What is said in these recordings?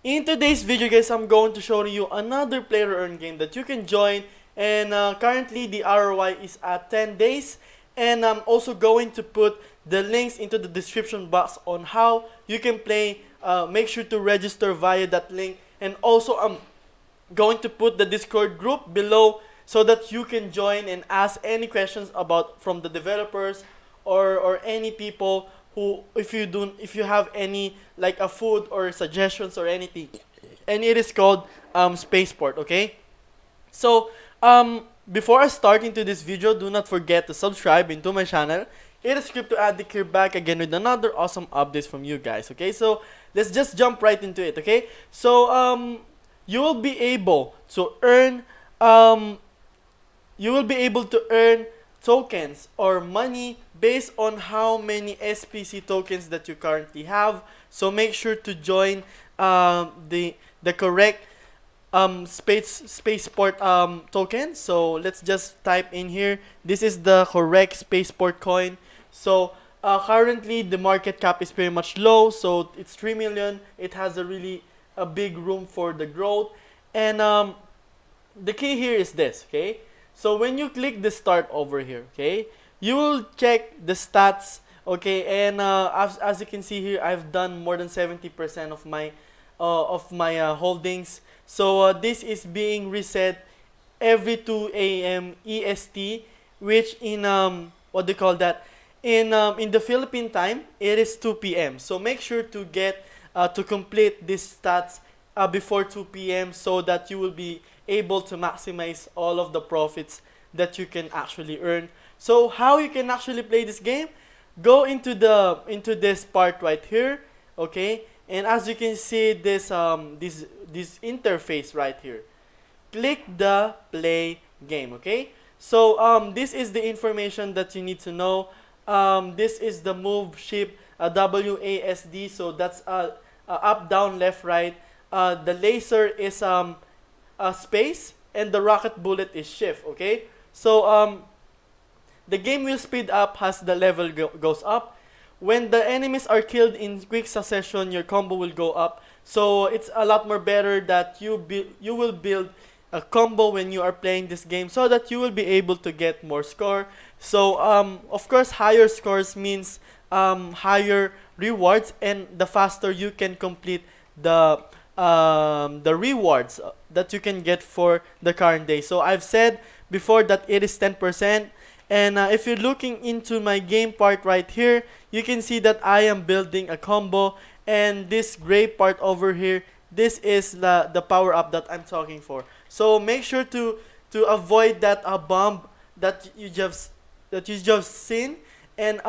In today's video, guys, I'm going to show you another player earn game that you can join. And currently, the ROI is at 10 days. And I'm also going to put the links into the description box on how you can play. Make sure to register via that link. And also, I'm going to put the Discord group below so that you can join and ask any questions about from the developers or any people who if you have any like a food or suggestions or anything. And it is called Spaceport, okay? So before I start into this video, do not forget to subscribe into my channel. It is Crypto Addict here, back again with another awesome updates from you guys, okay? So let's just jump right into it, okay? So you will be able to earn um, you will be able to earn tokens or money based on how many SPC tokens that you currently have. So make sure to join the correct spaceport token. So let's just type in here. This is the correct spaceport coin. So currently the market cap is pretty much low. So it's 3 million. It has a big room for the growth. And the key here is this, okay? So when you click the start over here, okay, you will check the stats, okay, and as you can see here, I've done more than 70% of my holdings. So this is being reset every 2 a.m. EST, which in what do you call that? In the Philippine time, it is 2 p.m. So make sure to get to complete these stats before 2 p.m. so that you will be able to maximize all of the profits that you can actually earn. So how you can actually play this game? Go into this part right here, okay? And as you can see, this interface right here. Click the play game, okay? So this is the information that you need to know. This is the move ship WASD. So that's up, down, left, right. The laser is space, and the rocket bullet is shift, okay? So the game will speed up as the level goes up. When the enemies are killed in quick succession, your combo will go up. So it's a lot more better that you will build a combo when you are playing this game so that you will be able to get more score. So of course, higher scores means higher rewards, and the faster you can complete the rewards that you can get for the current day. So I've said before that it is 10%. And if you're looking into my game part right here, you can see that I am building a combo. And this gray part over here, this is the power up that I'm talking for. So make sure to avoid that bomb that you just seen, and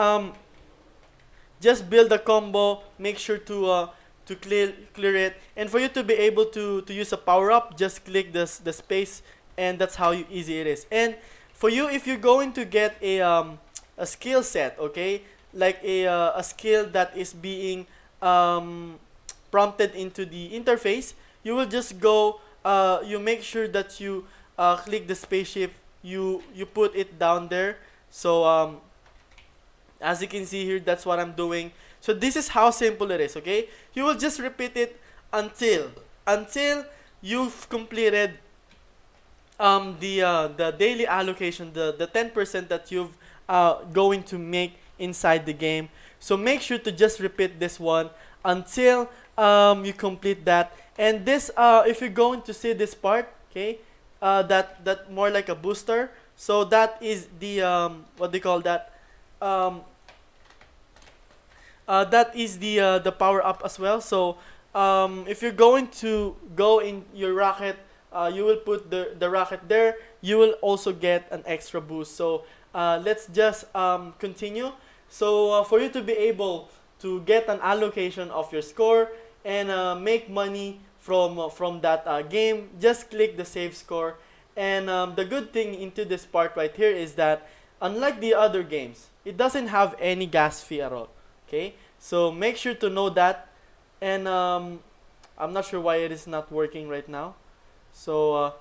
just build a combo. Make sure to clear it, and for you to be able to use a power up, just click the space, and that's how easy it is. And for you, if you're going to get a skill set, okay, like a skill that is being prompted into the interface, you will just go you make sure that you click the spaceship, you put it down there. So as you can see here, that's what I'm doing. So this is how simple it is, okay? You will just repeat it until you've completed the daily allocation, the 10% that you've going to make inside the game. So make sure to just repeat this one until you complete that. And this if you're going to see this part, okay, that more like a booster. So that is the what do you call that? That is the power up as well. So if you're going to go in your rocket, you will put the rocket there. You will also get an extra boost. So let's just continue. So for you to be able to get an allocation of your score and make money from that game, just click the save score. And the good thing into this part right here is that unlike the other games, it doesn't have any gas fee at all. Okay, so make sure to know that. And I'm not sure why it is not working right now. So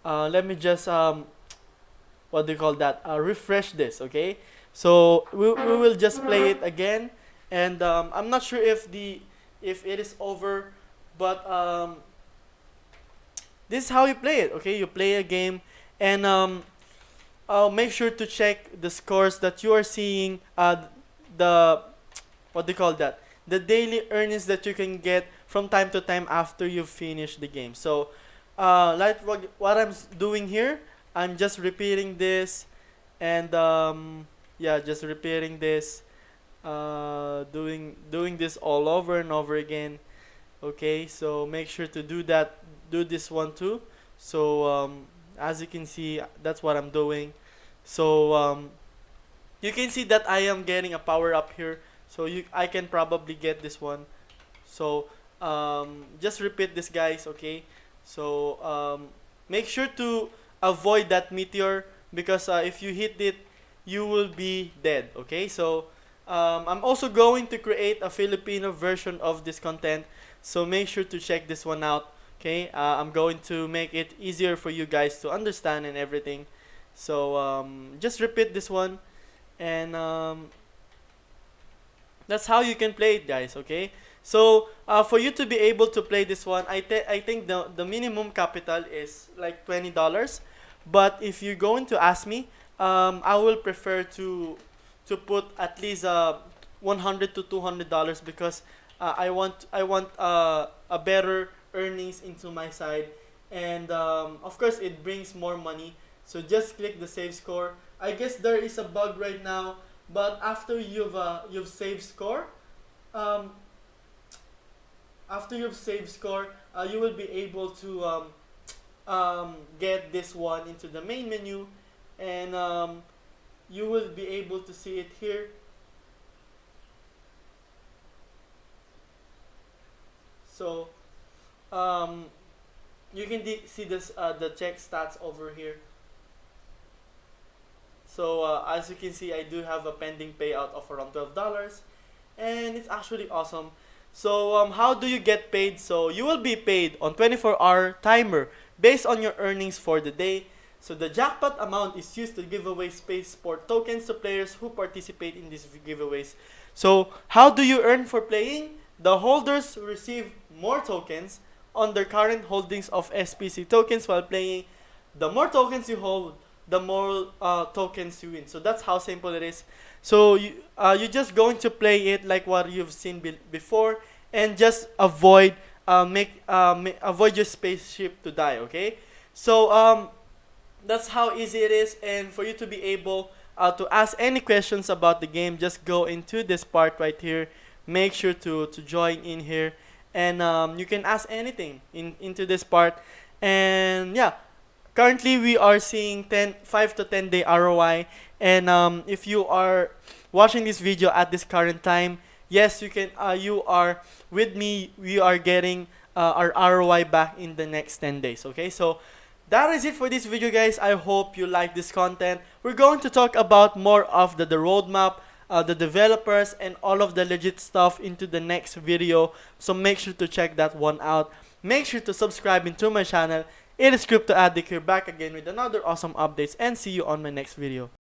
let me just what do you call that? Refresh this, okay? So we will just play it again, and I'm not sure if it is over But this is how you play it. Okay, you play a game, and make sure to check the scores that you are seeing. The what do you call that? The daily earnings that you can get from time to time after you finish the game. So, like what I'm doing here, I'm just repeating this, and yeah, just repeating this, doing this all over and over again. Okay, so make sure to do that. Do this one too. So as you can see, that's what I'm doing. So you can see that I am getting a power up here. So I can probably get this one. So just repeat this, guys. Okay. So make sure to avoid that meteor, because if you hit it, you will be dead. Okay. So I'm also going to create a Filipino version of this content. So make sure to check this one out. Okay. I'm going to make it easier for you guys to understand and everything. So just repeat this one, and that's how you can play it, guys. Okay. So for you to be able to play this one, I think the minimum capital is like $20. But if you're going to ask me, I will prefer to put at least $100 to $200, because I want a better earnings into my side, and of course it brings more money. So just click the save score. I guess there is a bug right now, but after you've saved score, um, you will be able to get this one into the main menu, and you will be able to see it here. So um, you can see this the check stats over here. So as you can see, I do have a pending payout of around $12, and it's actually awesome. So how do you get paid? So you will be paid on 24-hour timer based on your earnings for the day. So the jackpot amount is used to give away Spaceport tokens to players who participate in these giveaways. So how do you earn for playing? The holders receive more tokens on their current holdings of SPC tokens while playing. The more tokens you hold, the more tokens you win. So that's how simple it is. So you're just going to play it like what you've seen before, and just avoid avoid your spaceship to die. Okay. So that's how easy it is. And for you to be able to ask any questions about the game, just go into this part right here. Make sure to join in here, and you can ask anything into this part. And yeah, currently we are seeing 5 to 10 day ROI. And if you are watching this video at this current time, yes, you can. You are with me. We are getting our ROI back in the next 10 days. Okay, so that is it for this video, guys. I hope you like this content. We're going to talk about more of the roadmap, the developers, and all of the legit stuff into the next video. So make sure to check that one out. Make sure to subscribe into my channel. It is Crypto Addict here, back again with another awesome updates, and see you on my next video.